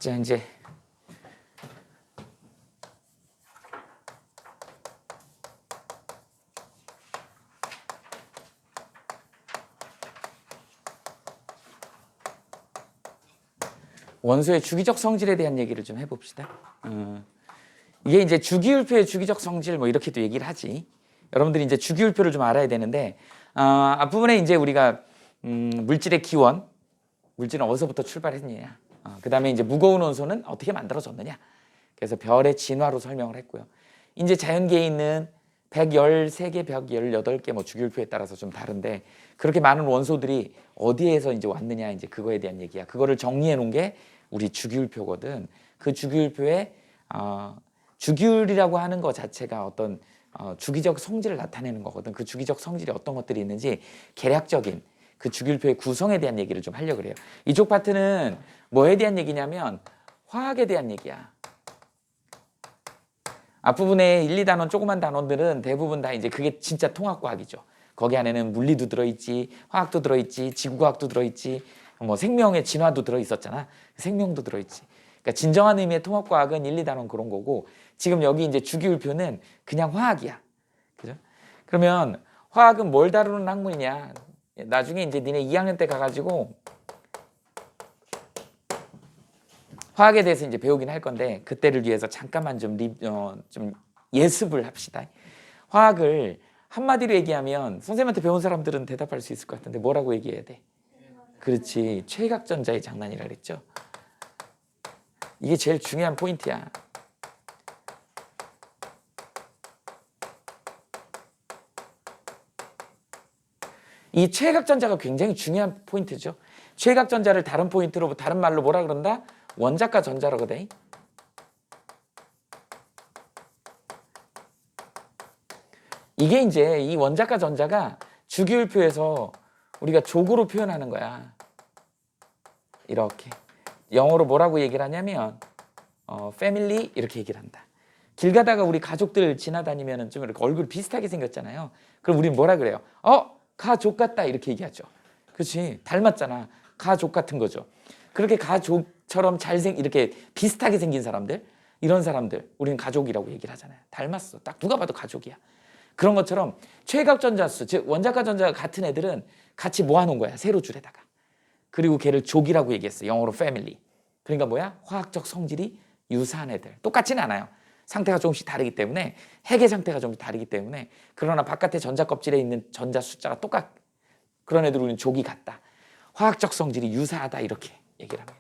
자, 이제 원소의 주기적 성질에 대한 얘기를 좀 해봅시다. 이게 이제 주기율표의 주기적 성질 뭐 이렇게도 얘기를 하지. 여러분들이 이제 주기율표를 좀 알아야 되는데 앞부분에 이제 우리가 물질의 기원, 물질은 어디서부터 출발했느냐, 그 다음에 이제 무거운 원소는 어떻게 만들어졌느냐. 그래서 별의 진화로 설명을 했고요. 이제 자연계에 있는 113개, 118개 뭐 주기율표에 따라서 좀 다른데 그렇게 많은 원소들이 어디에서 이제 왔느냐, 이제 그거에 대한 얘기야. 그거를 정리해 놓은 게 우리 주기율표거든. 그 주기율표에 주기율이라고 하는 것 자체가 어떤 주기적 성질을 나타내는 거거든. 그 주기적 성질이 어떤 것들이 있는지 계략적인 그 주기율표의 구성에 대한 얘기를 좀 하려고 그래요. 이쪽 파트는 뭐에 대한 얘기냐면 화학에 대한 얘기야. 앞부분에 1, 2단원 조그만 단원들은 대부분 다 이제 그게 진짜 통합과학이죠. 거기 안에는 물리도 들어있지, 화학도 들어있지, 지구과학도 들어있지, 뭐 생명의 진화도 들어있었잖아. 생명도 들어있지. 그러니까 진정한 의미의 통합과학은 1, 2단원 그런 거고, 지금 여기 이제 주기율표는 그냥 화학이야. 그죠? 그러면 화학은 뭘 다루는 학문이냐? 나중에 이제 니네 2학년 때 가가지고 화학에 대해서 이제 배우긴 할 건데 그때를 위해서 잠깐만 좀 예습을 합시다. 화학을 한마디로 얘기하면 선생님한테 배운 사람들은 대답할 수 있을 것 같은데 뭐라고 얘기해야 돼? 그렇지, 최각전자의 장난이라 그랬죠. 이게 제일 중요한 포인트야. 이 최각전자가 굉장히 중요한 포인트죠. 최각전자를 다른 포인트로, 다른 말로 뭐라 그런다? 원자가 전자라거든. 이게 이제 이 원자가 전자가 주기율표에서 우리가 족으로 표현하는 거야. 이렇게 영어로 뭐라고 얘기를 하냐면 패밀리 이렇게 얘기를 한다. 길 가다가 우리 가족들 지나다니면 좀 이렇게 얼굴 비슷하게 생겼잖아요. 그럼 우린 뭐라 그래요? 가족 같다 이렇게 얘기하죠. 그렇지, 닮았잖아. 가족 같은 거죠. 그렇게 가족처럼 이렇게 비슷하게 생긴 사람들, 이런 사람들 우리는 가족이라고 얘기를 하잖아요. 닮았어. 딱 누가 봐도 가족이야. 그런 것처럼 최각전자수, 즉 원자가 전자가 같은 애들은 같이 모아놓은 거야. 세로 줄에다가. 그리고 걔를 족이라고 얘기했어. 영어로 패밀리. 그러니까 뭐야? 화학적 성질이 유사한 애들. 똑같지는 않아요. 상태가 조금씩 다르기 때문에, 핵의 상태가 좀 다르기 때문에. 그러나 바깥에 전자 껍질에 있는 전자 숫자가 그런 애들 우리는 족이 같다. 화학적 성질이 유사하다 이렇게 얘기를 합니다.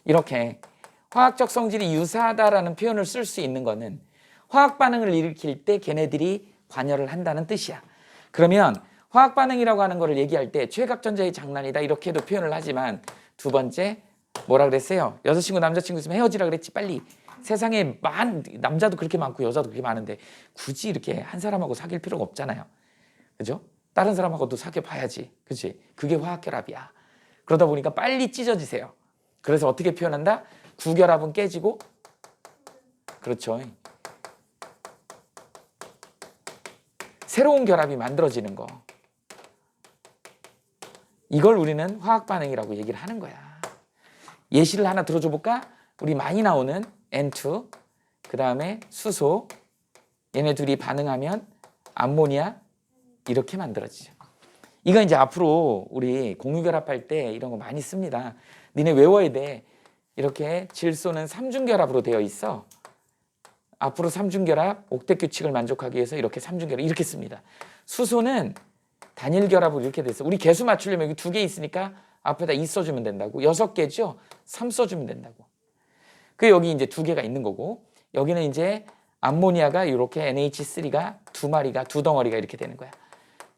이렇게 화학적 성질이 유사하다라는 표현을 쓸 수 있는 거는 화학 반응을 일으킬 때 걔네들이 관여를 한다는 뜻이야. 그러면 화학 반응이라고 하는 거를 얘기할 때 최각전자의 장난이다 이렇게도 표현을 하지만, 두 번째 뭐라 그랬어요? 여자친구 남자친구 있으면 헤어지라 그랬지. 빨리. 세상에 남자도 그렇게 많고 여자도 그렇게 많은데 굳이 이렇게 한 사람하고 사귈 필요가 없잖아요. 그죠? 다른 사람하고도 사귀어 봐야지. 그치? 그게 화학결합이야. 그러다 보니까 빨리 찢어지세요. 그래서 어떻게 표현한다? 구결합은 깨지고, 그렇죠, 새로운 결합이 만들어지는 거. 이걸 우리는 화학 반응이라고 얘기를 하는 거야. 예시를 하나 들어줘 볼까? 우리 많이 나오는 N2, 그 다음에 수소, 얘네 둘이 반응하면 암모니아 이렇게 만들어지죠. 이거 이제 앞으로 우리 공유결합할 때 이런 거 많이 씁니다. 니네 외워야 돼. 이렇게 질소는 삼중결합으로 되어 있어. 앞으로 삼중결합, 옥텟 규칙을 만족하기 위해서 이렇게 삼중결합 이렇게 씁니다. 수소는 단일결합으로 이렇게 돼 있어. 우리 개수 맞추려면 여기 2개 있으니까 앞에다 2 써주면 된다고. 6개죠? 3 써주면 된다고. 그 여기 이제 2개가 있는 거고, 여기는 이제 암모니아가 이렇게 NH3가 2마리가 2덩어리가 이렇게 되는 거야.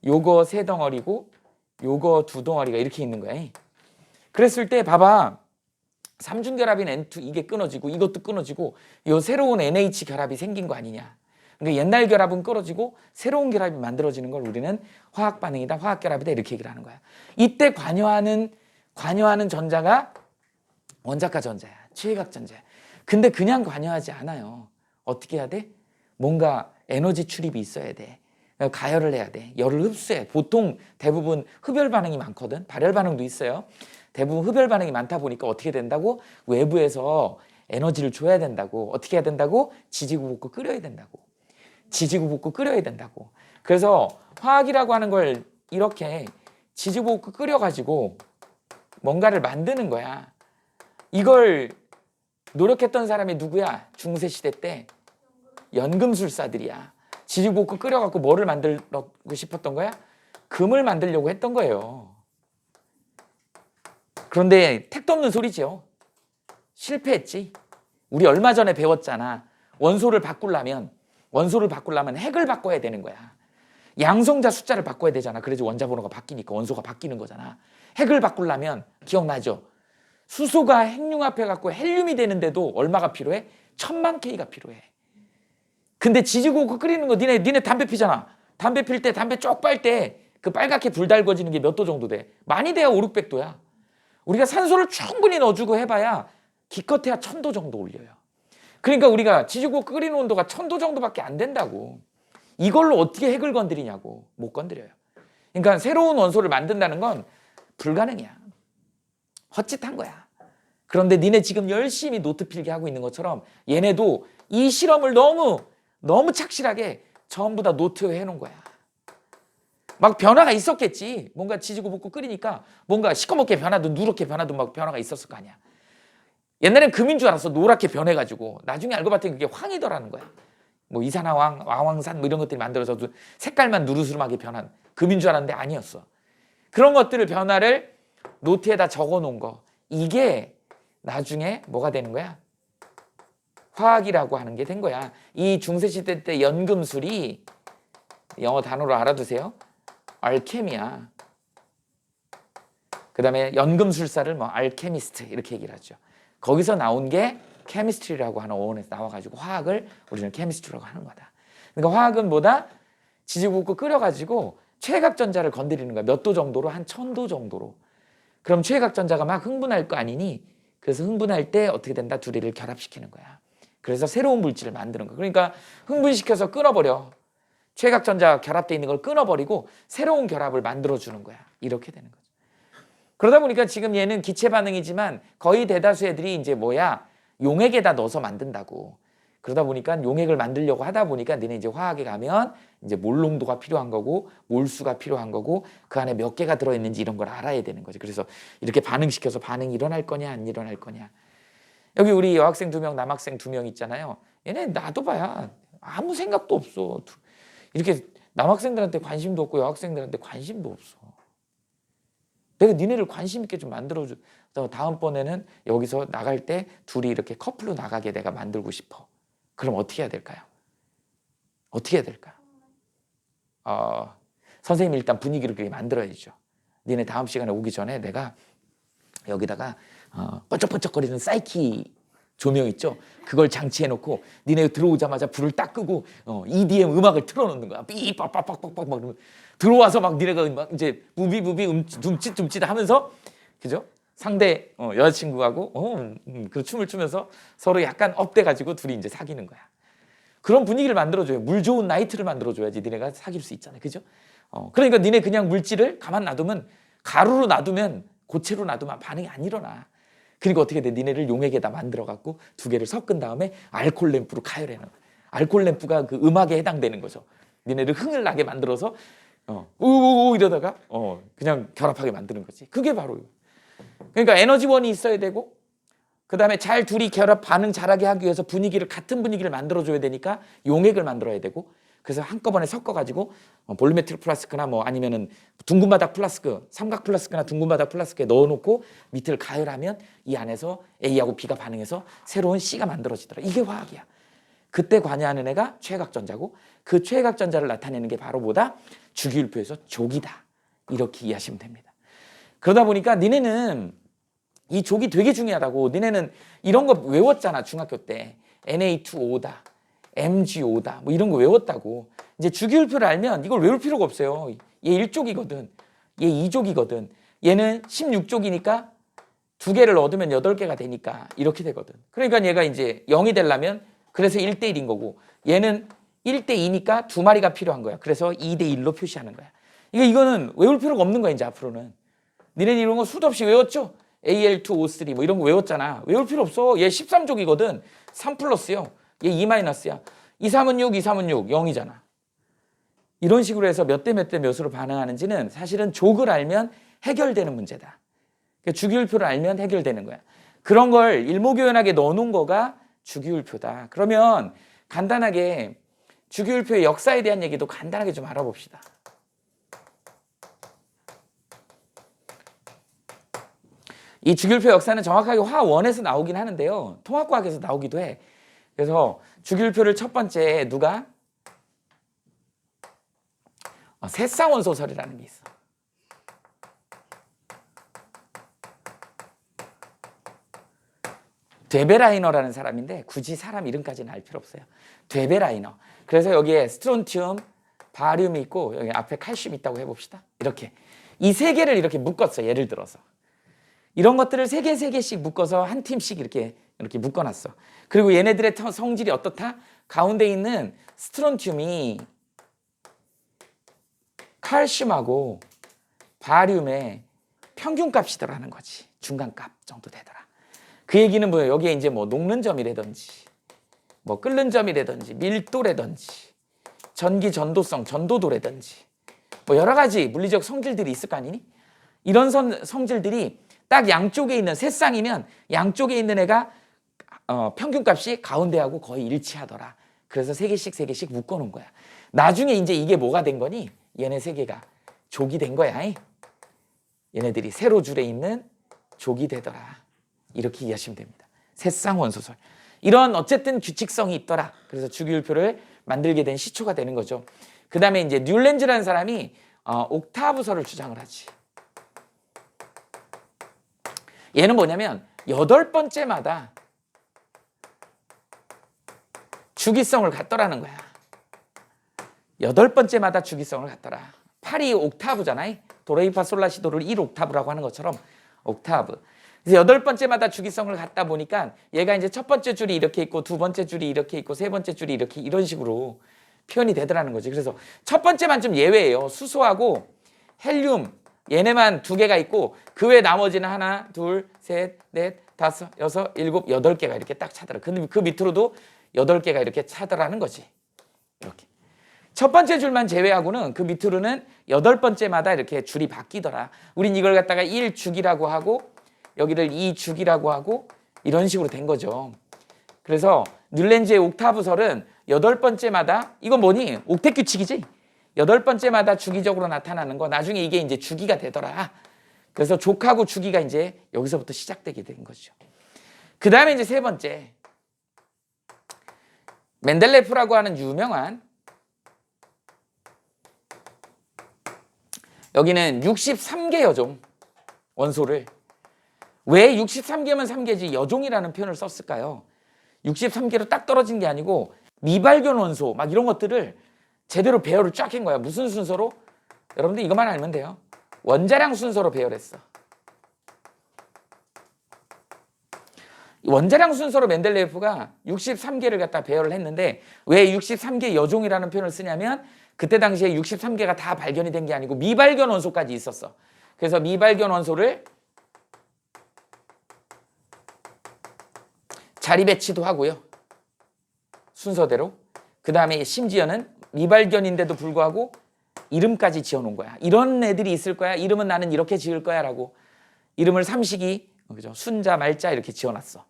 요거 3덩어리고 요거 2덩어리가 이렇게 있는 거야. 그랬을 때 봐봐. 삼중결합인 N2 이게 끊어지고 이것도 끊어지고 요 새로운 NH 결합이 생긴 거 아니냐. 그러니까 옛날 결합은 끊어지고 새로운 결합이 만들어지는 걸 우리는 화학 반응이다, 화학 결합이다 이렇게 얘기를 하는 거야. 이때 관여하는 전자가 원자가 전자야, 최각 전자야. 근데 그냥 관여하지 않아요. 어떻게 해야 돼? 뭔가 에너지 출입이 있어야 돼. 가열을 해야 돼. 열을 흡수해. 보통 대부분 흡열 반응이 많거든. 발열 반응도 있어요. 대부분 흡열 반응이 많다 보니까 어떻게 된다고? 외부에서 에너지를 줘야 된다고. 어떻게 해야 된다고? 지지고 볶고 끓여야 된다고. 지지고 볶고 끓여야 된다고. 그래서 화학이라고 하는 걸 이렇게 지지고 볶고 끓여가지고 뭔가를 만드는 거야. 이걸 노력했던 사람이 누구야? 중세시대 때 연금술사들이야. 지지고 볶고 끓여갖고 뭐를 만들고 싶었던 거야? 금을 만들려고 했던 거예요. 그런데 택도 없는 소리죠. 실패했지. 우리 얼마 전에 배웠잖아. 원소를 바꾸려면 핵을 바꿔야 되는 거야. 양성자 숫자를 바꿔야 되잖아. 그래서 원자 번호가 바뀌니까 원소가 바뀌는 거잖아. 핵을 바꾸려면 기억나죠? 수소가 핵융합해 갖고 헬륨이 되는데도 얼마가 필요해? 1000만 K가 필요해. 근데 지지고 끓이는 거 니네 담배 피잖아. 담배 필 때 담배 쪽 빨 때 그 빨갛게 불 달궈지는 게 몇 도 정도 돼? 많이 돼야 5, 600도야. 우리가 산소를 충분히 넣어주고 해봐야 기껏해야 1000도 정도 올려요. 그러니까 우리가 지지고 끓이는 온도가 1000도 정도밖에 안 된다고. 이걸로 어떻게 핵을 건드리냐고. 못 건드려요. 그러니까 새로운 원소를 만든다는 건 불가능이야. 헛짓한 거야. 그런데 니네 지금 열심히 노트 필기 하고 있는 것처럼 얘네도 이 실험을 너무 착실하게 전부 다 노트에 해놓은 거야. 막 변화가 있었겠지. 뭔가 지지고 볶고 끓이니까 뭔가 시커멓게 변하든 누렇게 변하든 막 변화가 있었을 거 아니야. 옛날엔 금인 줄 알았어. 노랗게 변해가지고. 나중에 알고 봤더니 그게 황이더라는 거야. 뭐 이산화황, 와황산 뭐 이런 것들이 만들어져도 색깔만 누르스름하게 변한 금인 줄 알았는데 아니었어. 그런 것들을 변화를 노트에다 적어놓은 거. 이게 나중에 뭐가 되는 거야? 화학이라고 하는 게 된 거야. 이 중세시대 때 연금술이 영어 단어로 알아두세요. 알케미야. 그 다음에 연금술사를 뭐 알케미스트 이렇게 얘기를 하죠. 거기서 나온 게 케미스트리라고 하는 어원에서 나와가지고 화학을 우리는 케미스트리라고 하는 거다. 그러니까 화학은 뭐다? 지지고 볶고 끓여가지고 최각전자를 건드리는 거야. 몇 도 정도로? 한 1000도 정도로. 그럼 최각전자가 막 흥분할 거 아니니? 그래서 흥분할 때 어떻게 된다? 둘이를 결합시키는 거야. 그래서 새로운 물질을 만드는 거야. 그러니까 흥분시켜서 끊어버려. 최각전자 결합되어 있는 걸 끊어버리고 새로운 결합을 만들어주는 거야. 이렇게 되는 거죠. 그러다 보니까 지금 얘는 기체 반응이지만 거의 대다수 애들이 이제 뭐야? 용액에다 넣어서 만든다고. 그러다 보니까 용액을 만들려고 하다 보니까 너네 이제 화학에 가면 이제 몰 농도가 필요한 거고 몰수가 필요한 거고 그 안에 몇 개가 들어있는지 이런 걸 알아야 되는 거지. 그래서 이렇게 반응시켜서 반응이 일어날 거냐 안 일어날 거냐. 여기 우리 여학생 2명 남학생 2명 있잖아요. 얘네 놔둬봐야 아무 생각도 없어. 이렇게 남학생들한테 관심도 없고 여학생들한테 관심도 없어. 내가 니네를 관심 있게 좀 만들어줘. 다음번에는 여기서 나갈 때 둘이 이렇게 커플로 나가게 내가 만들고 싶어. 그럼 어떻게 해야 될까요? 어떻게 해야 될까요? 선생님이 일단 분위기를 그렇게 만들어야죠. 니네 다음 시간에 오기 전에 내가 여기다가 번쩍번쩍거리는 사이키 조명 있죠? 그걸 장치해놓고 니네 들어오자마자 불을 딱 끄고 EDM 음악을 틀어놓는 거야. 삐빠빠빡빡빡 막 그러면 들어와서 막 니네가 막 이제 무비 둠칫 하면서 그죠? 상대 여자친구하고 그 춤을 추면서 서로 약간 업돼가지고 둘이 이제 사귀는 거야. 그런 분위기를 만들어줘요. 물 좋은 나이트를 만들어줘야지 니네가 사귈 수 있잖아요. 그죠? 그러니까 니네 그냥 물질을 가만 놔두면 가루로 놔두면 고체로 놔두면 반응이 안 일어나. 그러니까 어떻게 돼? 니네를 용액에다 만들어갖고 두 개를 섞은 다음에 알코올 램프로 가열해 놓은 거야. 알코올 램프가 그 음악에 해당되는 거죠. 니네를 흥을 나게 만들어서 우우우 이러다가 그냥 결합하게 만드는 거지. 그게 바로 그러니까 에너지원이 있어야 되고 그 다음에 잘 둘이 결합 반응 잘하게 하기 위해서 같은 분위기를 만들어줘야 되니까 용액을 만들어야 되고 그래서 한꺼번에 섞어가지고 볼리메트릭 플라스크나 뭐 아니면은 둥근 바닥 플라스크, 삼각 플라스크나 둥근 바닥 플라스크에 넣어놓고 밑을 가열하면 이 안에서 A하고 B가 반응해서 새로운 C가 만들어지더라. 이게 화학이야. 그때 관여하는 애가 최각전자고 그 최각전자를 나타내는 게 바로 뭐다? 주기율표에서 족이다. 이렇게 이해하시면 됩니다. 그러다 보니까 니네는 이 족이 되게 중요하다고. 니네는 이런 거 외웠잖아 중학교 때. Na2O다. MgO다. 뭐 이런 거 외웠다고. 이제 주기율표를 알면 이걸 외울 필요가 없어요. 얘 1족이거든. 얘 2족이거든. 얘는 16족이니까 두 개를 얻으면 8개가 되니까 이렇게 되거든. 그러니까 얘가 이제 0이 되려면 그래서 1대1인 거고 얘는 1대 2니까 두 마리가 필요한 거야. 그래서 2대 1로 표시하는 거야. 이거는 외울 필요가 없는 거야. 이제 앞으로는. 니네 이런 거 수도 없이 외웠죠? AL2O3 뭐 이런 거 외웠잖아. 외울 필요 없어. 얘 13족이거든. 3 플러스요. 얘 2 마이너스야. 2, 3은 6, 2, 3은 6, 0이잖아. 이런 식으로 해서 몇 대 몇 대 몇으로 반응하는지는 사실은 족을 알면 해결되는 문제다. 그러니까 주기율표를 알면 해결되는 거야. 그런 걸 일목요연하게 넣어놓은 거가 주기율표다. 그러면 간단하게 주기율표의 역사에 대한 얘기도 간단하게 좀 알아봅시다. 이 주기율표 역사는 정확하게 화1에서 나오긴 하는데요. 통합과학에서 나오기도 해. 그래서 주기율표를 첫 번째 누가? 새쌍원소설이라는 게 있어. 되베라이너라는 사람인데 굳이 사람 이름까지는 알 필요 없어요. 되베라이너. 그래서 여기에 스트론튬, 바륨이 있고 여기 앞에 칼슘이 있다고 해봅시다. 이렇게 이 세 개를 이렇게 묶었어. 예를 들어서 이런 것들을 세 개씩 묶어서 한 팀씩 이렇게 묶어놨어. 그리고 얘네들의 성질이 어떻다? 가운데 있는 스트론튬이 칼슘하고 바륨의 평균값이더라는 거지. 중간값 정도 되더라. 그 얘기는 뭐예요? 여기에 이제 뭐 녹는 점이라든지 뭐 끓는 점이라든지 밀도라든지 전기 전도성, 전도도라든지 뭐 여러 가지 물리적 성질들이 있을 거 아니니? 이런 성질들이 딱 양쪽에 있는 세 쌍이면 양쪽에 있는 애가 평균값이 가운데하고 거의 일치하더라. 그래서 세 개씩 묶어놓은 거야. 나중에 이제 이게 뭐가 된 거니? 얘네 세 개가 족이 된 거야. 얘네들이 세로줄에 있는 족이 되더라. 이렇게 이해하시면 됩니다. 새쌍원소설. 이런 어쨌든 규칙성이 있더라. 그래서 주기율표를 만들게 된 시초가 되는 거죠. 그 다음에 이제 듈렌즈라는 사람이 옥타브설을 주장을 하지. 얘는 뭐냐면 8번째마다 주기성을 갖더라는 거야. 8번째마다 주기성을 갖더라. 8이 옥타브잖아. 도레미파솔라시도를 1옥타브라고 하는 것처럼 옥타브. 그래서 8번째마다 주기성을 갖다 보니까 얘가 이제 첫 번째 줄이 이렇게 있고 두 번째 줄이 이렇게 있고 세 번째 줄이 이렇게 이런 식으로 표현이 되더라는 거지. 그래서 첫 번째만 좀 예외예요. 수소하고 헬륨 얘네만 2개가 있고 그 외 나머지는 하나, 둘, 셋, 넷, 다섯, 여섯, 일곱, 8개가 이렇게 딱 차더라. 근데 그 밑으로도 8개가 이렇게 차더라는 거지. 이렇게. 첫 번째 줄만 제외하고는 그 밑으로는 8번째마다 이렇게 줄이 바뀌더라. 우린 이걸 갖다가 1주기라고 하고 여기를 2주기라고 하고 이런 식으로 된 거죠. 그래서 듈렌즈의 옥타브설은 8번째마다 이건 뭐니? 옥텟 규칙이지? 8번째마다 주기적으로 나타나는 거 나중에 이게 이제 주기가 되더라. 그래서 족하고 주기가 이제 여기서부터 시작되게 된 거죠. 그 다음에 이제 세 번째 멘델레프라고 하는 유명한 여기는 63개 여종 원소를 왜 63개면 3개지 여종이라는 표현을 썼을까요? 63개로 딱 떨어진 게 아니고 미발견 원소 막 이런 것들을 제대로 배열을 쫙 한 거야. 무슨 순서로? 여러분들 이것만 알면 돼요. 원자량 순서로 배열했어. 원자량 순서로 멘델레예프가 63개를 갖다 배열을 했는데 왜 63개 여종이라는 표현을 쓰냐면 그때 당시에 63개가 다 발견이 된 게 아니고 미발견 원소까지 있었어. 그래서 미발견 원소를 자리 배치도 하고요. 순서대로. 그 다음에 심지어는 미발견인데도 불구하고 이름까지 지어놓은 거야. 이런 애들이 있을 거야. 이름은 나는 이렇게 지을 거야 라고 이름을 삼식이 그죠? 순자 말자 이렇게 지어놨어.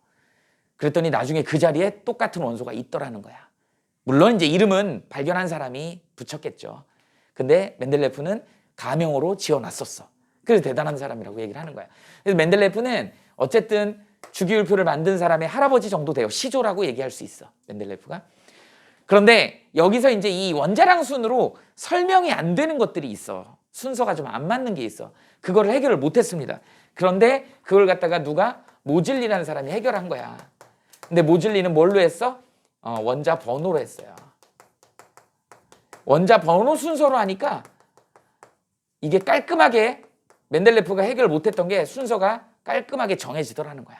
그랬더니 나중에 그 자리에 똑같은 원소가 있더라는 거야. 물론 이제 이름은 발견한 사람이 붙였겠죠. 근데 멘델레프는 가명으로 지어놨었어. 그래서 대단한 사람이라고 얘기를 하는 거야. 그래서 멘델레프는 어쨌든 주기율표를 만든 사람의 할아버지 정도 돼요. 시조라고 얘기할 수 있어. 멘델레프가. 그런데 여기서 이제 이 원자량 순으로 설명이 안 되는 것들이 있어. 순서가 좀 안 맞는 게 있어. 그거를 해결을 못했습니다. 그런데 그걸 갖다가 누가 모즐리라는 사람이 해결한 거야. 근데 모즐리는 뭘로 했어? 원자 번호로 했어요. 원자 번호 순서로 하니까 이게 깔끔하게 멘델레프가 해결 못했던 게 순서가 깔끔하게 정해지더라는 거야.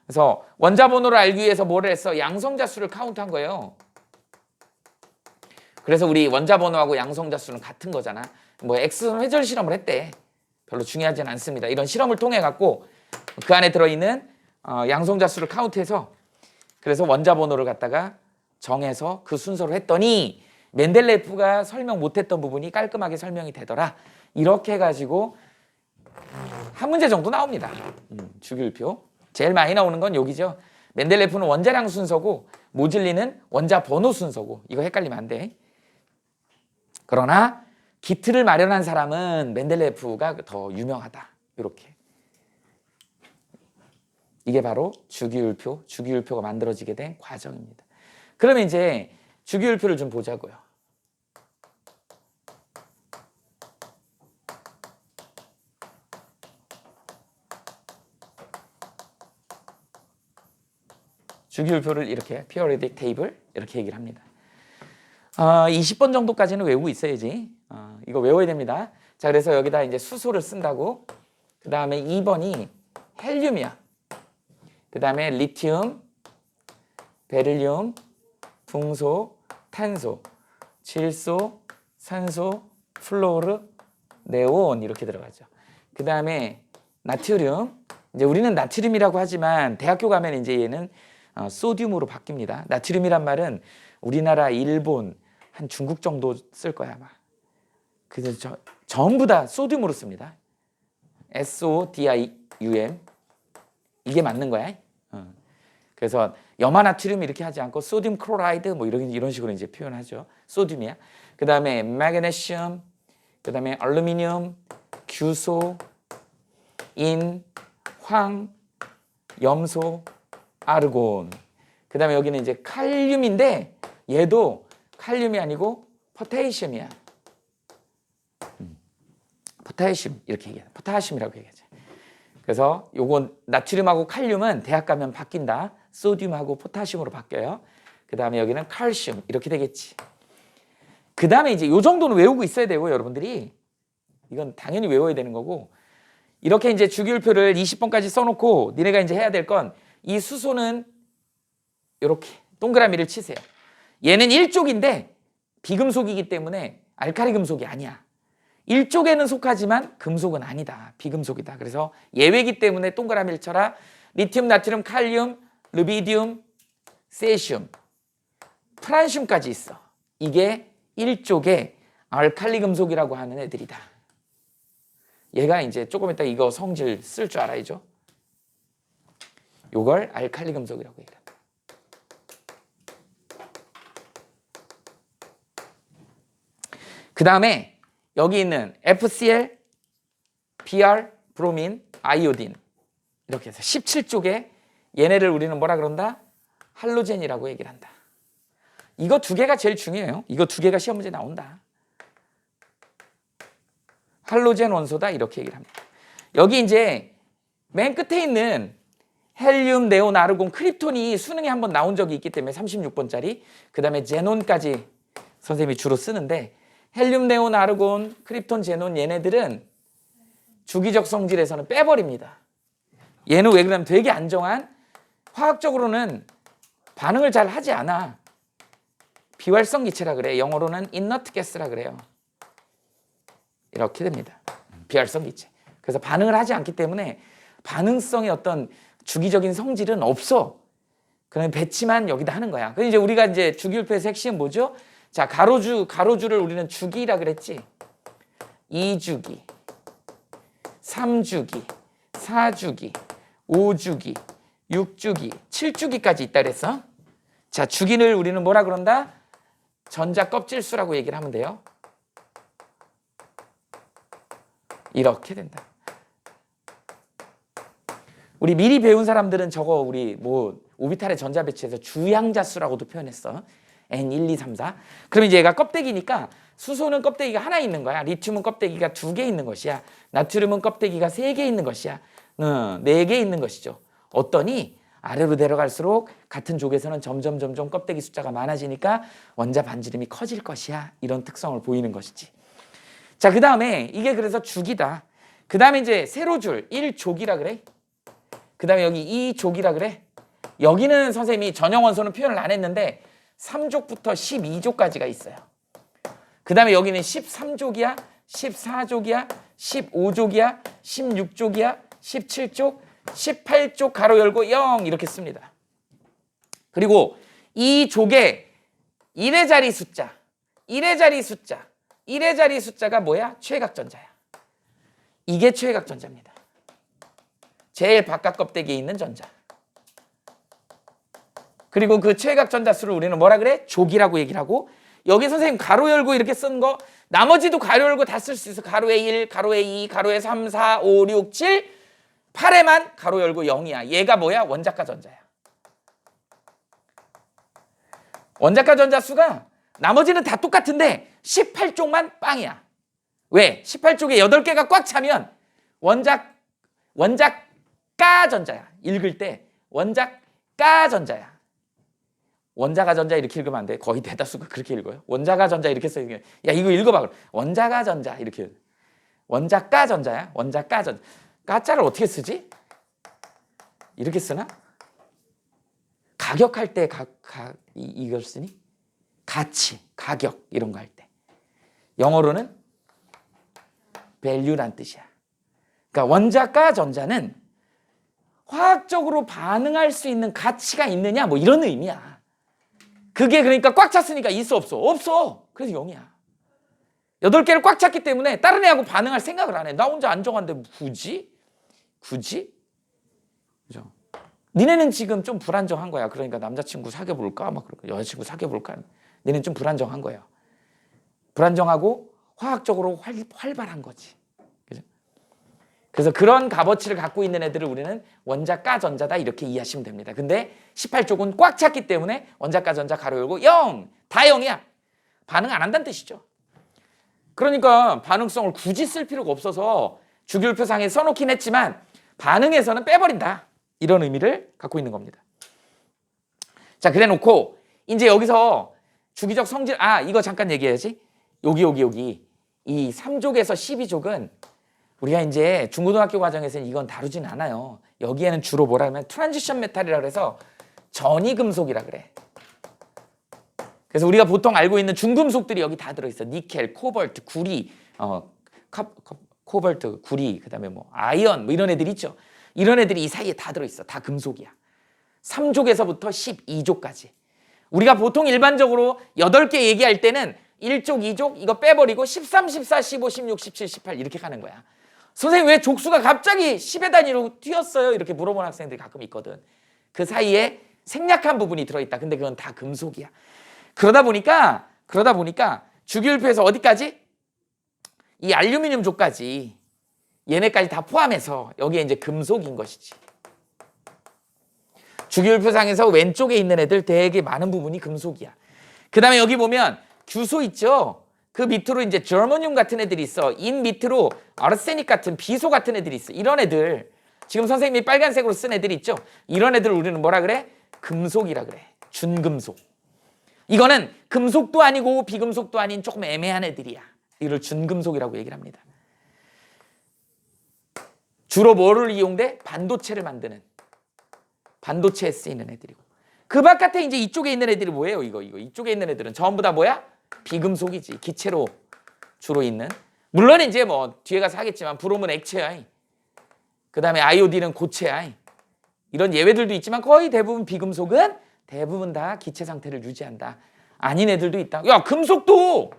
그래서 원자 번호를 알기 위해서 뭐를 했어? 양성자 수를 카운트한 거예요. 그래서 우리 원자 번호하고 양성자 수는 같은 거잖아. 뭐 X선 회절 실험을 했대. 별로 중요하진 않습니다. 이런 실험을 통해 갖고 그 안에 들어있는 양성자 수를 카운트해서 그래서 원자 번호를 갖다가 정해서 그 순서로 했더니 멘델레프가 설명 못했던 부분이 깔끔하게 설명이 되더라. 이렇게 해가지고 한 문제 정도 나옵니다. 주기율표. 제일 많이 나오는 건 여기죠. 멘델레프는 원자량 순서고 모즐리는 원자 번호 순서고 이거 헷갈리면 안 돼. 그러나 기틀을 마련한 사람은 멘델레프가 더 유명하다. 이렇게. 이게 바로 주기율표가 만들어지게 된 과정입니다. 그러면 이제 주기율표를 좀 보자고요. 주기율표를 이렇게 periodic table 이렇게 얘기를 합니다. 20번 정도까지는 외우고 있어야지. 이거 외워야 됩니다. 자, 그래서 여기다 이제 수소를 쓴다고. 그 다음에 2번이 헬륨이야. 그 다음에 리튬, 베릴륨, 붕소, 탄소, 질소, 산소, 플로르, 네온 이렇게 들어가죠. 그 다음에 나트륨. 이제 우리는 나트륨이라고 하지만 대학교 가면 이제 얘는 소듐으로 바뀝니다. 나트륨이란 말은 우리나라, 일본, 한 중국 정도 쓸 거야 아마. 그래서 전부 다 소듐으로 씁니다. SODIUM 이게 맞는 거야. 그래서 염화나트륨 이렇게 하지 않고 소듐 클로라이드 뭐 이런 식으로 이제 표현하죠. 소듐이야. 그 다음에 마그네슘, 그 다음에 알루미늄, 규소, 인, 황, 염소, 아르곤. 그 다음에 여기는 이제 칼륨인데 얘도 칼륨이 아니고 포타시움이야. 포타시움 이렇게 얘기해. 포타시움이라고 얘기하죠. 그래서 요건 나트륨하고 칼륨은 대학 가면 바뀐다. 소듐하고 포타시움으로 바뀌어요. 그 다음에 여기는 칼슘 이렇게 되겠지. 그 다음에 이제 요 정도는 외우고 있어야 되고 여러분들이 이건 당연히 외워야 되는 거고 이렇게 이제 주기율표를 20번까지 써놓고 니네가 이제 해야 될 건 이 수소는 이렇게 동그라미를 치세요. 얘는 1족인데 비금속이기 때문에 알칼리 금속이 아니야. 1족에는 속하지만 금속은 아니다. 비금속이다. 그래서 예외이기 때문에 동그라미를 쳐라. 리튬, 나트륨, 칼륨, 르비디움, 세슘, 프란슘까지 있어. 이게 1족의 알칼리 금속이라고 하는 애들이다. 얘가 이제 조금 이따 이거 성질 쓸 줄 알아야죠. 요걸 알칼리 금속이라고 얘기합니다. 그 다음에 여기 있는 FCl, Br, 브로민, 아이오딘 이렇게 해서 17쪽에 얘네를 우리는 뭐라 그런다? 할로젠이라고 얘기를 한다. 이거 두 개가 제일 중요해요. 이거 두 개가 시험 문제 나온다. 할로젠 원소다 이렇게 얘기를 합니다. 여기 이제 맨 끝에 있는 헬륨, 네온, 아르곤, 크립톤이 수능에 한번 나온 적이 있기 때문에 36번짜리 그 다음에 제논까지 선생님이 주로 쓰는데 헬륨, 네온, 아르곤, 크립톤, 제논 얘네들은 주기적 성질에서는 빼버립니다. 얘는 왜 그러냐면 되게 안정한 화학적으로는 반응을 잘 하지 않아. 비활성 기체라 그래. 영어로는 inert gas라 그래요. 이렇게 됩니다. 비활성 기체. 그래서 반응을 하지 않기 때문에 반응성의 어떤 주기적인 성질은 없어. 그러면 배치만 여기다 하는 거야. 그럼 이제 우리가 이제 주기율표에서 핵심 뭐죠? 자, 가로주를 우리는 주기라 그랬지. 2주기, 3주기, 4주기, 5주기, 6주기, 7주기까지 있다 그랬어. 자, 주기를 우리는 뭐라 그런다? 전자 껍질수라고 얘기를 하면 돼요. 이렇게 된다. 우리 미리 배운 사람들은 저거 우리 뭐 오비탈의 전자 배치에서 주양자수라고도 표현했어. N1, 2, 3, 4. 그럼 이제 얘가 껍데기니까 수소는 껍데기가 하나 있는 거야. 리튬은 껍데기가 2개 있는 것이야. 나트륨은 껍데기가 3개 있는 것이야. 4개 있는 것이죠. 어떠니 아래로 내려갈수록 같은 족에서는 점점 껍데기 숫자가 많아지니까 원자 반지름이 커질 것이야. 이런 특성을 보이는 것이지. 자, 그 다음에 이게 그래서 주기다. 그 다음에 이제 세로줄 1족이라 그래. 그 다음에 여기 2족이라 그래. 여기는 선생님이 전형 원소는 표현을 안 했는데 3족부터 12족까지가 있어요. 그 다음에 여기는 13족이야, 14족이야, 15족이야, 16족이야, 17족, 18족 가로 열고 0 이렇게 씁니다. 그리고 이 족의 1의 자리 숫자, 1의 자리 숫자, 1의 자리 숫자가 뭐야? 최각전자야. 이게 최각전자입니다. 제일 바깥 껍데기에 있는 전자. 그리고 그 최각전자 수를 우리는 뭐라 그래? 족이라고 얘기를 하고, 여기 선생님 가로 열고 이렇게 쓴 거 나머지도 가로 열고 다 쓸 수 있어. 가로에 1, 가로에 2, 가로에 3, 4, 5, 6, 7, 8에만 가로 열고 0이야. 얘가 뭐야? 원자가 전자야. 원자가 전자 수가 나머지는 다 똑같은데 18쪽만 빵이야. 왜? 18쪽에 8개가 꽉 차면 원자가 전자야. 읽을 때 원자가 전자야. 원자가 전자 이렇게 읽으면 안 돼. 거의 대다수가 그렇게 읽어요. 원자가 전자 이렇게 써요. 야, 이거 읽어봐. 그럼. 원자가 전자 이렇게. 원자가 전자야. 원자가 전자. 가짜를 어떻게 쓰지? 이렇게 쓰나? 가격할 때 이걸 쓰니? 가치, 가격 이런 거 할 때. 영어로는 value란 뜻이야. 그러니까 원자가 전자는 화학적으로 반응할 수 있는 가치가 있느냐 뭐 이런 의미야. 그게 그러니까 꽉 찼으니까 있어 없어? 없어. 그래서 0이야. 8개를 꽉 찼기 때문에 다른 애하고 반응할 생각을 안 해. 나 혼자 안정한데 굳이? 그죠? 니네는 지금 좀 불안정한 거야. 그러니까 남자친구 사귀어볼까? 막 그러고 여자친구 사귀어볼까? 니네는 좀 불안정한 거예요. 불안정하고 화학적으로 활발한 거지. 그죠? 그래서 그런 값어치를 갖고 있는 애들을 우리는 원자가 전자다 이렇게 이해하시면 됩니다. 근데 18쪽은 꽉 찼기 때문에 원자가 전자 가로 열고 0! 다 0이야. 반응 안 한다는 뜻이죠. 그러니까 반응성을 굳이 쓸 필요가 없어서 주기율표상에 써놓긴 했지만 반응에서는 빼버린다. 이런 의미를 갖고 있는 겁니다. 자, 그래 놓고 이제 여기서 주기적 성질, 이거 잠깐 얘기해야지. 여기 이 3족에서 12족은 우리가 이제 중고등학교 과정에서는 이건 다루진 않아요. 여기에는 주로 뭐라 하면 트랜지션 메탈이라고 해서 전이금속이라 그래. 그래서 우리가 보통 알고 있는 중금속들이 여기 다 들어있어. 니켈, 코발트, 구리, 코발트, 구리, 그다음에 뭐 아이언 뭐 이런 애들 있죠. 이런 애들이 이 사이에 다 들어있어. 다 금속이야. 3족에서부터 12족까지. 우리가 보통 일반적으로 8개 얘기할 때는 1족, 2족 이거 빼버리고 13, 14, 15, 16, 17, 18 이렇게 가는 거야. 선생님 왜 족수가 갑자기 10의 단위로 튀었어요? 이렇게 물어보는 학생들이 가끔 있거든. 그 사이에 생략한 부분이 들어있다. 근데 그건 다 금속이야. 그러다 보니까 주기율표에서 어디까지? 이 알루미늄 족까지 얘네까지 다 포함해서 여기에 이제 금속인 것이지. 주기율표상에서 왼쪽에 있는 애들 되게 많은 부분이 금속이야. 그 다음에 여기 보면 규소 있죠? 그 밑으로 이제 저머늄 같은 애들이 있어. 인 밑으로 아르세닉 같은 비소 같은 애들이 있어. 이런 애들 지금 선생님이 빨간색으로 쓴 애들이 있죠? 이런 애들을 우리는 뭐라 그래? 금속이라 그래. 준금속. 이거는 금속도 아니고 비금속도 아닌 조금 애매한 애들이야. 이걸 준금속이라고 얘기를 합니다. 주로 뭐를 이용돼? 반도체를 만드는. 반도체에 쓰이는 애들이고. 그 바깥에 이제 이쪽에 있는 애들이 뭐예요? 이거. 이쪽에 있는 애들은 전부 다 뭐야? 비금속이지. 기체로 주로 있는. 물론 이제 뭐 뒤에 가서 하겠지만 브롬은 액체야. 그 다음에 아이오딘은 고체야. 이런 예외들도 있지만 거의 대부분 비금속은 대부분 다 기체 상태를 유지한다. 아닌 애들도 있다. 야, 금속도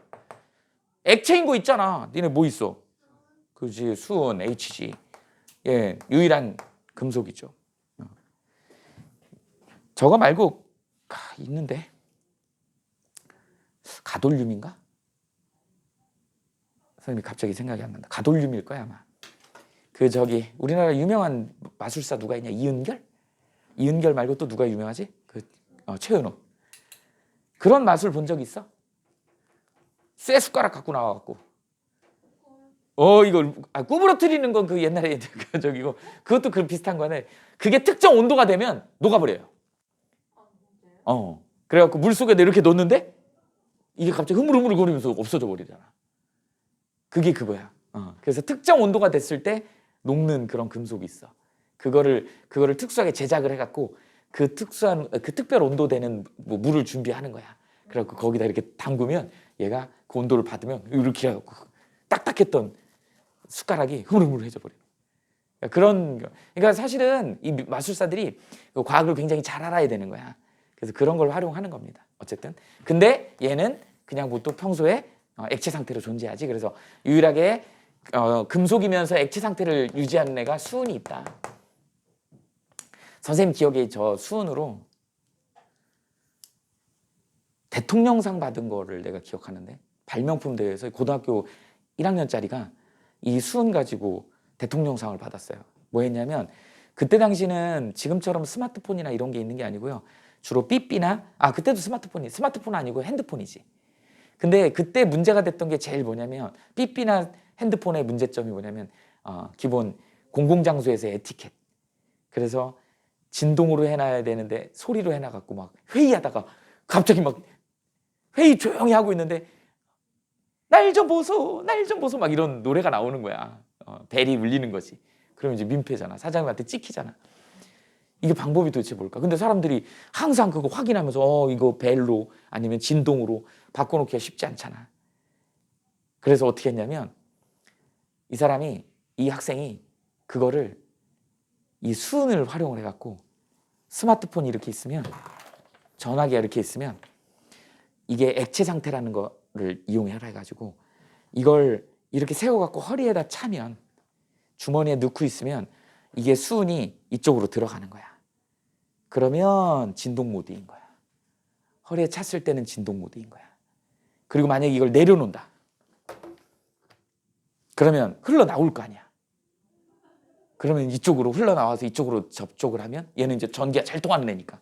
액체인 거 있잖아. 니네 뭐 있어? 그지, 수은, Hg. 예, 유일한 금속이죠. 저거 말고 있는데 가돌륨인가? 선생님이 갑자기 생각이 안 난다. 가돌륨일 거야 아마. 그 저기 우리나라 유명한 마술사 누가 있냐? 이은결? 이은결 말고 또 누가 유명하지? 최은호. 그런 마술 본 적 있어? 쇠 숟가락 갖고 나와갖고 이걸 구부러뜨리는 건 그 옛날에 저기고 그것도 그 비슷한 거네. 그게 특정 온도가 되면 녹아버려요. 그래갖고 물 속에다 이렇게 넣는데 이게 갑자기 흐물흐물거리면서 없어져 버리잖아. 그게 그거야. 그래서 특정 온도가 됐을 때 녹는 그런 금속이 있어. 그거를 특수하게 제작을 해갖고 그 특별 온도 되는 뭐 물을 준비하는 거야. 그래갖고 거기다 이렇게 담그면 얘가 그 온도를 받으면 이렇게 해갖고 딱딱했던 숟가락이 흐물흐물해져 버려요. 그러니까 사실은 이 마술사들이 그 과학을 굉장히 잘 알아야 되는 거야. 그래서 그런 걸 활용하는 겁니다. 어쨌든. 근데 얘는 그냥 뭐 또 평소에 액체 상태로 존재하지. 그래서 유일하게 금속이면서 액체 상태를 유지하는 애가 수은이 있다. 선생님 기억에 저 수은으로 대통령상 받은 거를 내가 기억하는데, 발명품 대회에서 고등학교 1학년짜리가 이 수은 가지고 대통령상을 받았어요. 뭐 했냐면, 그때 당시는 지금처럼 스마트폰이나 이런 게 있는 게 아니고요. 주로 삐삐나, 그때도 스마트폰 아니고 핸드폰이지. 근데 그때 문제가 됐던 게 제일 뭐냐면, 삐삐나 핸드폰의 문제점이 뭐냐면, 기본 공공장소에서 에티켓. 그래서 진동으로 해놔야 되는데 소리로 해놔갖고 막 회의하다가 갑자기 막 회의 조용히 하고 있는데 날 좀 보소 막 이런 노래가 나오는 거야. 벨이 울리는 거지. 그러면 이제 민폐잖아. 사장님한테 찍히잖아. 이게 방법이 도대체 뭘까? 근데 사람들이 항상 그거 확인하면서 이거 벨로 아니면 진동으로 바꿔놓기가 쉽지 않잖아. 그래서 어떻게 했냐면 이 학생이 그거를 이 수은을 활용을 해갖고 스마트폰이 이렇게 있으면, 전화기가 이렇게 있으면 이게 액체 상태라는 거를 이용해라 해가지고 이걸 이렇게 세워갖고 허리에다 차면, 주머니에 넣고 있으면 이게 수은이 이쪽으로 들어가는 거야. 그러면 진동 모드인 거야. 허리에 찼을 때는 진동 모드인 거야. 그리고 만약에 이걸 내려놓는다. 그러면 흘러나올 거 아니야. 그러면 이쪽으로 흘러나와서 이쪽으로 접촉을 하면, 얘는 이제 전기가 잘 통하는 애니까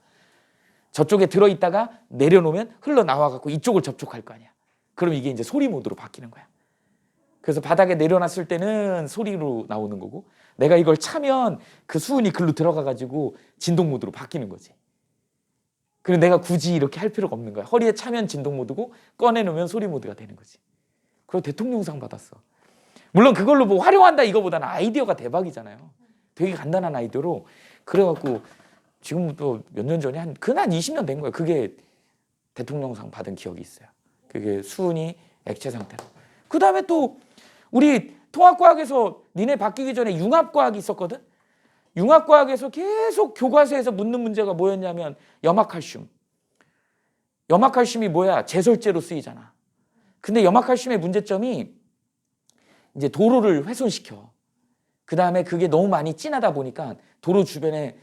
저쪽에 들어있다가 내려놓으면 흘러나와갖고 이쪽을 접촉할 거 아니야. 그럼 이게 이제 소리 모드로 바뀌는 거야. 그래서 바닥에 내려놨을 때는 소리로 나오는 거고, 내가 이걸 차면 그 수은이 글로 들어가가지고 진동 모드로 바뀌는 거지. 그리고 내가 굳이 이렇게 할 필요가 없는 거야. 허리에 차면 진동 모드고 꺼내놓으면 소리 모드가 되는 거지. 그리고 대통령상 받았어. 물론 그걸로 뭐 활용한다 이거보다는 아이디어가 대박이잖아요. 되게 간단한 아이디어로. 그래갖고 지금 또 몇 년 전에 한 20년 된 거예요. 그게 대통령상 받은 기억이 있어요. 그게 수은이 액체 상태로. 그 다음에 또 우리 통합과학에서 니네 바뀌기 전에 융합과학이 있었거든. 융합과학에서 계속 교과서에서 묻는 문제가 뭐였냐면 염화칼슘. 염화칼슘이 뭐야? 제설제로 쓰이잖아. 근데 염화칼슘의 문제점이 이제 도로를 훼손시켜. 그 다음에 그게 너무 많이 진하다 보니까 도로 주변에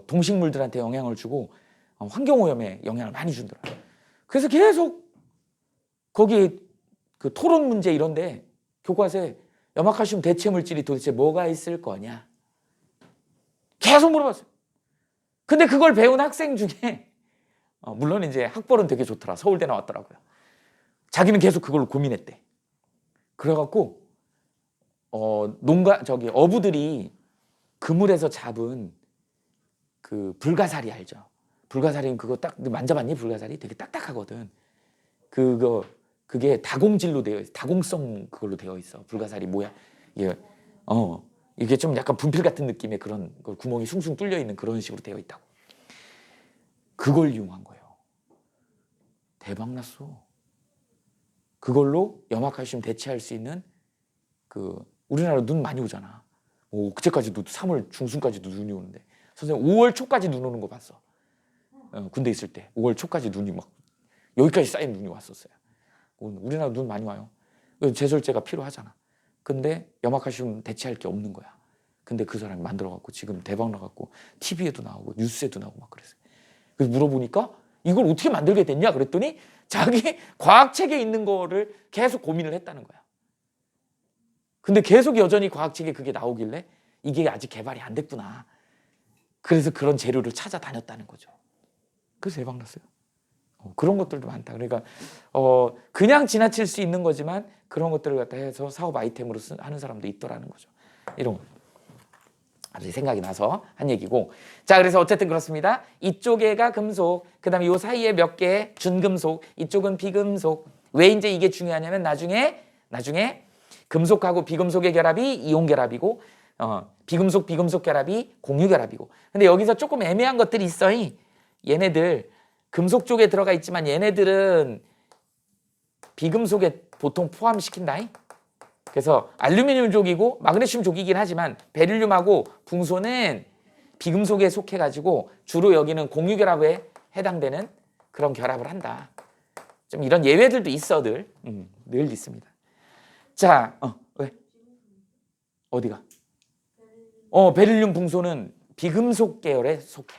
동식물들한테 영향을 주고 환경오염에 영향을 많이 주더라. 그래서 계속 거기 그 토론 문제 이런데 교과서에 염화칼슘 대체 물질이 도대체 뭐가 있을 거냐 계속 물어봤어요. 근데 그걸 배운 학생 중에 물론 이제 학벌은 되게 좋더라. 서울대 나왔더라고요. 자기는 계속 그걸 고민했대. 그래갖고 어부들이 그물에서 잡은 그 불가사리 알죠? 불가사리는 그거 딱 만져봤니? 불가사리 되게 딱딱하거든. 그게 다공질로 되어 있어. 다공성 그걸로 되어 있어. 불가사리 모양. 이게 좀 약간 분필 같은 느낌의 그런 걸 구멍이 숭숭 뚫려 있는 그런 식으로 되어 있다고. 그걸 이용한 거예요. 대박 났어. 그걸로 염화칼슘 대체할 수 있는 우리나라 눈 많이 오잖아. 그때까지도 3월 중순까지도 눈이 오는데 선생님 5월 초까지 눈 오는 거 봤어. 군대 있을 때 5월 초까지 눈이 막 여기까지 쌓인 눈이 왔었어요. 우리나라 눈 많이 와요. 제설제가 필요하잖아. 근데 염화칼슘 대체할 게 없는 거야. 근데 그 사람이 만들어갖고 지금 대박 나갖고 TV에도 나오고 뉴스에도 나오고 막 그랬어요. 그래서 물어보니까 이걸 어떻게 만들게 됐냐 그랬더니 자기 과학책에 있는 거를 계속 고민을 했다는 거야. 근데 계속 여전히 과학책에 그게 나오길래 이게 아직 개발이 안 됐구나. 그래서 그런 재료를 찾아다녔다는 거죠. 그래서 대박 났어요. 그런 것들도 많다. 그러니까 그냥 지나칠 수 있는 거지만 그런 것들을 갖다 해서 사업 아이템으로 하는 사람도 있더라는 거죠. 이런 거. 갑자기 생각이 나서 한 얘기고. 자, 그래서 어쨌든 그렇습니다. 이쪽에가 금속, 그 다음에 요 사이에 몇 개 준금속, 이쪽은 비금속. 왜 이제 이게 중요하냐면 나중에 금속하고 비금속의 결합이 이온 결합이고, 비금속 결합이 공유 결합이고. 근데 여기서 조금 애매한 것들이 있어. 얘네들 금속 쪽에 들어가 있지만 얘네들은 비금속에 보통 포함시킨다. 그래서 알루미늄 족이고 마그네슘 족이긴 하지만 베릴륨하고 붕소는 비금속에 속해가지고 주로 여기는 공유결합에 해당되는 그런 결합을 한다. 좀 이런 예외들도 있어 늘 있습니다. 자, 왜? 어디가? 베릴륨 붕소는 비금속 계열에 속해.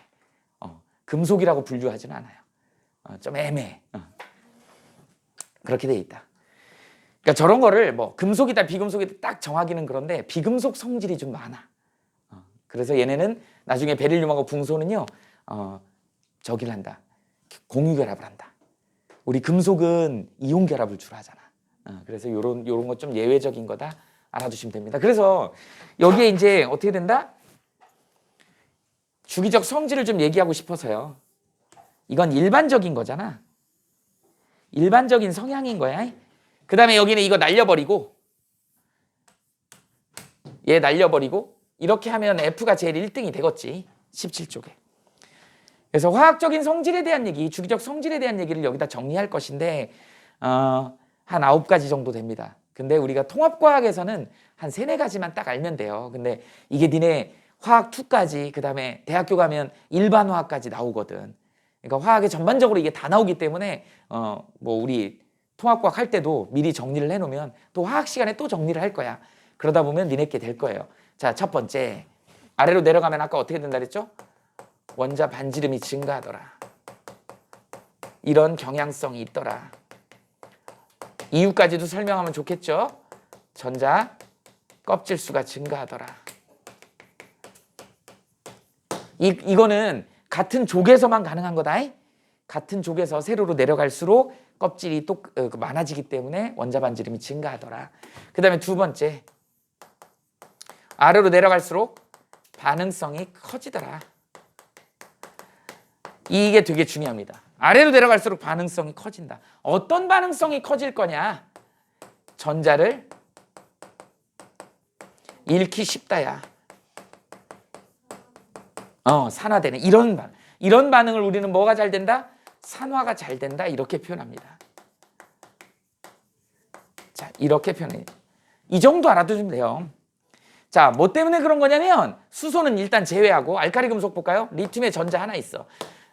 금속이라고 분류하지는 않아요. 좀 애매해. 그렇게 돼 있다. 그러니까 저런 거를 뭐 금속이다 비금속이다 딱 정하기는 그런데 비금속 성질이 좀 많아. 그래서 얘네는 나중에 베릴륨하고 붕소는요 저기를 한다. 공유 결합을 한다. 우리 금속은 이온 결합을 주로 하잖아. 그래서 요런 거 좀 예외적인 거다 알아두시면 됩니다. 그래서 여기에 이제 어떻게 된다? 주기적 성질을 좀 얘기하고 싶어서요. 이건 일반적인 거잖아. 일반적인 성향인 거야. 그 다음에 여기는 이거 날려버리고 얘 날려버리고 이렇게 하면 F가 제일 1등이 되겠지. 17쪽에. 그래서 화학적인 성질에 대한 얘기, 주기적 성질에 대한 얘기를 여기다 정리할 것인데 한 9가지 정도 됩니다. 근데 우리가 통합과학에서는 한 3, 4가지만 딱 알면 돼요. 근데 이게 니네 화학 2까지 그 다음에 대학교 가면 일반 화학까지 나오거든. 그러니까 화학에 전반적으로 이게 다 나오기 때문에 뭐 우리 통합과학 할 때도 미리 정리를 해놓으면 또 화학 시간에 또 정리를 할 거야. 그러다 보면 니네께 될 거예요. 자, 첫 번째 아래로 내려가면 아까 어떻게 된다 그랬죠? 원자 반지름이 증가하더라. 이런 경향성이 있더라. 이유까지도 설명하면 좋겠죠? 전자 껍질 수가 증가하더라. 이거는 같은 족에서만 가능한 거다. 같은 족에서 세로로 내려갈수록 껍질이 또 많아지기 때문에 원자 반지름이 증가하더라. 그 다음에 두 번째 아래로 내려갈수록 반응성이 커지더라. 이게 되게 중요합니다. 아래로 내려갈수록 반응성이 커진다. 어떤 반응성이 커질 거냐? 전자를 잃기 쉽다야. 산화되는 이런 반응을 우리는 뭐가 잘 된다? 산화가 잘 된다. 이렇게 표현합니다. 자, 이렇게 표현해요. 이 정도 알아두시면 돼요. 자, 뭐 때문에 그런 거냐면 수소는 일단 제외하고 알카리 금속 볼까요? 리튬의 전자 하나 있어.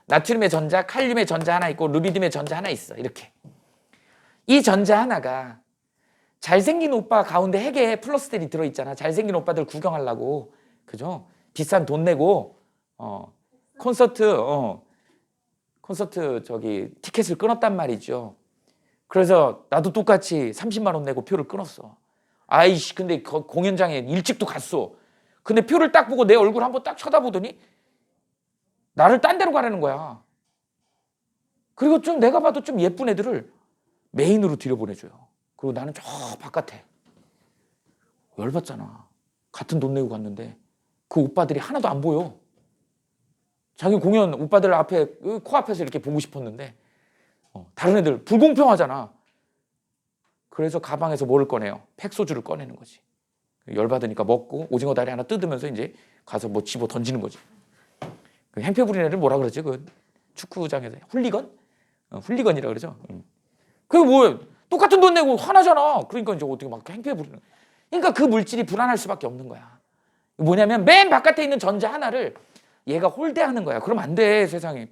나트륨의 전자, 칼륨의 전자 하나 있고 루비듐의 전자 하나 있어. 이렇게. 이 전자 하나가 잘생긴 오빠 가운데 핵에 플러스들이 들어있잖아. 잘생긴 오빠들 구경하려고. 그죠? 비싼 돈 내고 콘서트 저기 티켓을 끊었단 말이죠. 그래서 나도 똑같이 30만 원 내고 표를 끊었어. 아이씨, 근데 공연장에 일찍도 갔어. 근데 표를 딱 보고 내 얼굴 한번 딱 쳐다보더니 나를 딴 데로 가라는 거야. 그리고 좀 내가 봐도 좀 예쁜 애들을 메인으로 들여보내줘요. 그리고 나는 저 바깥에 열받잖아. 같은 돈 내고 갔는데 그 오빠들이 하나도 안 보여. 자기 공연 오빠들 앞에 코앞에서 이렇게 보고 싶었는데 다른 애들 불공평하잖아. 그래서 가방에서 뭐를 꺼내요? 팩소주를 꺼내는 거지. 열받으니까 먹고 오징어 다리 하나 뜯으면서 이제 가서 뭐 집어 던지는 거지. 그 행패 부리는 애를 뭐라 그러지? 그 축구장에서 훌리건? 훌리건이라 그러죠. 그게 뭐야? 똑같은 돈 내고 화나잖아. 그러니까 이제 어떻게 막 행패 부리는. 그러니까 그 물질이 불안할 수밖에 없는 거야. 뭐냐면 맨 바깥에 있는 전자 하나를 얘가 홀대하는 거야. 그러면 안 돼. 세상에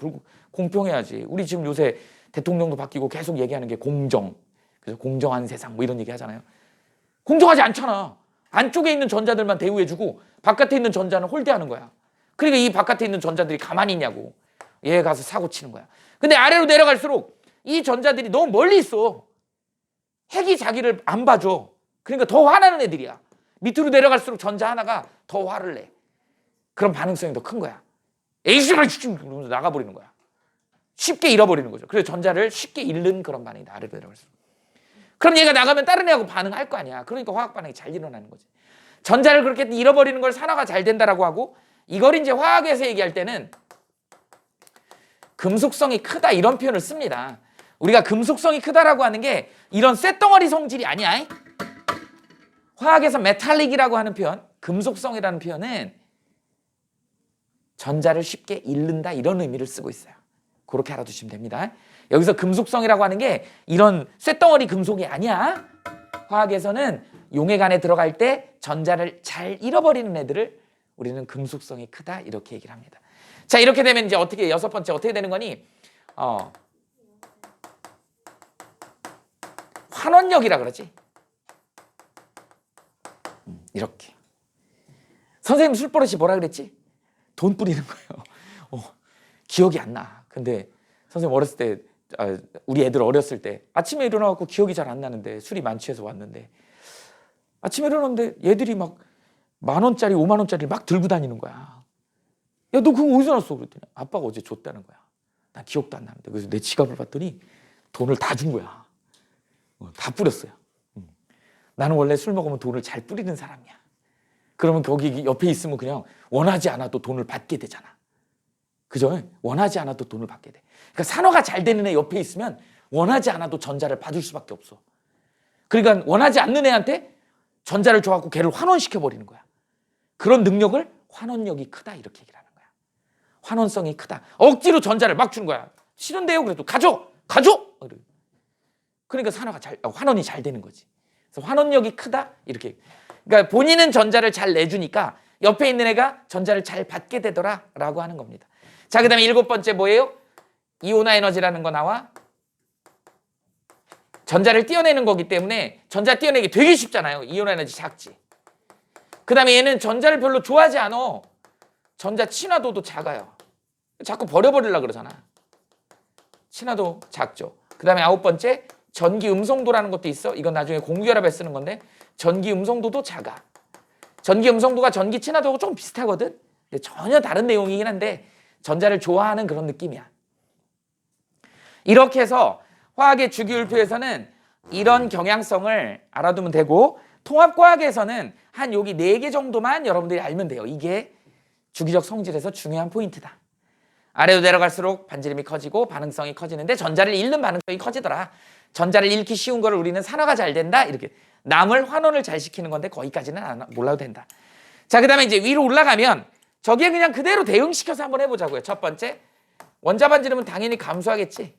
공평해야지. 우리 지금 요새 대통령도 바뀌고 계속 얘기하는 게 공정. 그래서 공정한 세상 뭐 이런 얘기 하잖아요. 공정하지 않잖아. 안쪽에 있는 전자들만 대우해주고 바깥에 있는 전자는 홀대하는 거야. 그러니까 이 바깥에 있는 전자들이 가만히 있냐고. 얘 가서 사고 치는 거야. 근데 아래로 내려갈수록 이 전자들이 너무 멀리 있어. 핵이 자기를 안 봐줘. 그러니까 더 화나는 애들이야. 밑으로 내려갈수록 전자 하나가 더 화를 내. 그럼 반응성이 더 큰 거야. 에이씨가 그러면서 나가버리는 거야. 쉽게 잃어버리는 거죠. 그래서 전자를 쉽게 잃는 그런 반응이다. 아래로 내려갈수록. 그럼 얘가 나가면 다른 애하고 반응할 거 아니야. 그러니까 화학 반응이 잘 일어나는 거지. 전자를 그렇게 잃어버리는 걸 산화가 잘 된다라고 하고 이걸 이제 화학에서 얘기할 때는 금속성이 크다 이런 표현을 씁니다. 우리가 금속성이 크다라고 하는 게 이런 쇳덩어리 성질이 아니야. 화학에서 메탈릭이라고 하는 표현, 금속성이라는 표현은 전자를 쉽게 잃는다 이런 의미를 쓰고 있어요. 그렇게 알아두시면 됩니다. 여기서 금속성이라고 하는 게 이런 쇳덩어리 금속이 아니야. 화학에서는 용액 안에 들어갈 때 전자를 잘 잃어버리는 애들을 우리는 금속성이 크다 이렇게 얘기를 합니다. 자, 이렇게 되면 이제 어떻게 여섯 번째 어떻게 되는 거니? 환원력이라 그러지. 이렇게. 선생님 술버릇이 뭐라 그랬지? 돈 뿌리는 거예요. 기억이 안 나. 근데 선생님 어렸을 때 우리 애들 어렸을 때 아침에 일어나갖고 기억이 잘 안 나는데 술이 만취해서 왔는데 아침에 일어났는데 얘들이 막 10,000원짜리 50,000원짜리를 막 들고 다니는 거야. 야, 너 그거 어디서 났어? 그랬더니 아빠가 어제 줬다는 거야. 난 기억도 안 나는데. 그래서 내 지갑을 봤더니 돈을 다 준 거야. 다 뿌렸어요. 나는 원래 술 먹으면 돈을 잘 뿌리는 사람이야. 그러면 거기 옆에 있으면 그냥 원하지 않아도 돈을 받게 되잖아. 그죠? 원하지 않아도 돈을 받게 돼. 그러니까 산화가 잘 되는 애 옆에 있으면 원하지 않아도 전자를 받을 수밖에 없어. 그러니까 원하지 않는 애한테 전자를 줘갖고 걔를 환원시켜버리는 거야. 그런 능력을 환원력이 크다 이렇게 얘기를 하는 거야. 환원성이 크다. 억지로 전자를 막 주는 거야. 싫은데요? 그래도 가져! 그러니까 환원이 잘 되는 거지. 그래서 환원력이 크다 이렇게. 그러니까 본인은 전자를 잘 내주니까 옆에 있는 애가 전자를 잘 받게 되더라라고 하는 겁니다. 자, 그다음에 7번째 뭐예요? 이온화 에너지라는 거 나와. 전자를 띄어내는 거기 때문에 전자 띄어내기 되게 쉽잖아요. 이온화 에너지 작지. 그다음에 얘는 전자를 별로 좋아하지 않아. 전자 친화도도 작아요. 자꾸 버려버리려고 그러잖아. 친화도 작죠. 그다음에 9번째 전기 음성도라는 것도 있어. 이건 나중에 공유결합에 쓰는 건데 전기 음성도도 작아. 전기 음성도가 전기 친화도하고 좀 비슷하거든. 전혀 다른 내용이긴 한데 전자를 좋아하는 그런 느낌이야. 이렇게 해서 화학의 주기율표에서는 이런 경향성을 알아두면 되고 통합과학에서는 한 여기 4개 정도만 여러분들이 알면 돼요. 이게 주기적 성질에서 중요한 포인트다. 아래로 내려갈수록 반지름이 커지고 반응성이 커지는데 전자를 잃는 반응성이 커지더라. 전자를 잃기 쉬운 거를 우리는 산화가 잘 된다. 이렇게 남을 환원을 잘 시키는 건데 거기까지는 몰라도 된다. 자, 그다음에 이제 위로 올라가면 저기에 그냥 그대로 대응시켜서 한번 해보자고요. 첫 번째, 원자 반지름은 당연히 감소하겠지.